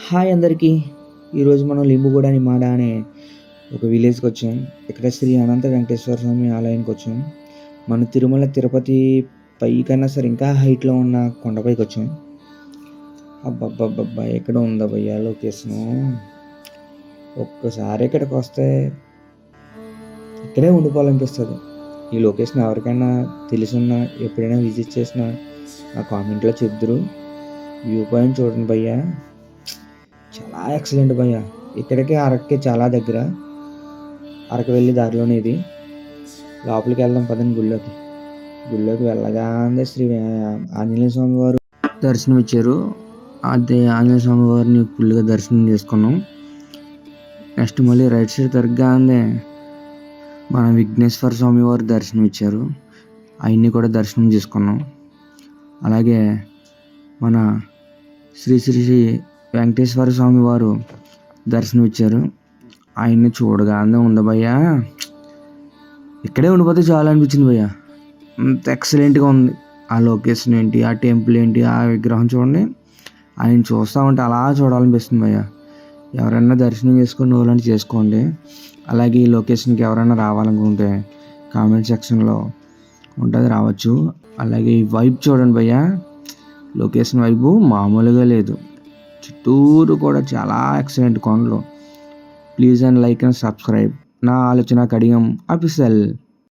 Hi అందరికీ. ఈరోజు మనం లింబుగూడ నిమాడ అనే ఒక విలేజ్కి వచ్చాం. ఇక్కడ శ్రీ అనంత వెంకటేశ్వర స్వామి ఆలయానికి వచ్చాం. మన తిరుమల తిరుపతి పైకన్నా సరే ఇంకా హైట్లో ఉన్న కొండపైకి వచ్చాం. అబ్బబ్బబ్బబ్బా, ఎక్కడ ఉందా భయ్యా లొకేషను? ఒక్కసారి ఇక్కడికి వస్తే ఇక్కడే ఉండిపోవాలనిపిస్తుంది. ఈ లొకేషన్ ఎవరికైనా తెలుసున్నా ఎప్పుడైనా విజిట్ చేసినా ఆ కామెంట్లో చెప్దురు. వ్యూ పాయింట్ చూడండి భయ్యా, చాలా ఎక్సలెంట్ భయ్య. ఇక్కడికి అరక్కి చాలా దగ్గర. అరకు వెళ్ళి దారిలోనే ఇది. లోపలికి వెళ్దాం పదండి. గుళ్ళోకి వెళ్ళగానే శ్రీ ఆంజనేయ స్వామి వారు దర్శనం ఇచ్చారు. అదే ఆంజనేయ స్వామి వారిని ఫుల్గా దర్శనం చేసుకున్నాం. నెక్స్ట్ మళ్ళీ రైట్ సైడ్ తిరగగానే మన విఘ్నేశ్వర స్వామి వారు దర్శనం ఇచ్చారు. ఆయన్ని కూడా దర్శనం చేసుకున్నాం. అలాగే మన శ్రీ వెంకటేశ్వర స్వామి వారు దర్శనం ఇచ్చారు. ఆయన్ని చూడగానే ఉంది భయ్యా, ఇక్కడే ఉండిపోతే చాలా అనిపించింది భయ్యా. అంత ఎక్సలెంట్గా ఉంది. ఆ లొకేషన్ ఏంటి, ఆ టెంపుల్ ఏంటి, ఆ విగ్రహం చూడండి. ఆయన చూస్తూ ఉంటే అలా చూడాలనిపిస్తుంది భయ్యా. ఎవరైనా దర్శనం చేసుకుని వాళ్ళని చేసుకోండి. అలాగే ఈ లొకేషన్కి ఎవరైనా రావాలనుకుంటే కామెంట్ సెక్షన్లో ఉంటుంది, రావచ్చు. అలాగే ఈ వైబ్ చూడండి భయ్యా, లొకేషన్ వైబు మామూలుగా లేదు. చుట్టూరు కూడా చాలా ఎక్సలెంట్ కొండలు. Please and like and subscribe. నా ఆలోచన కడియం ఆఫీషియల్.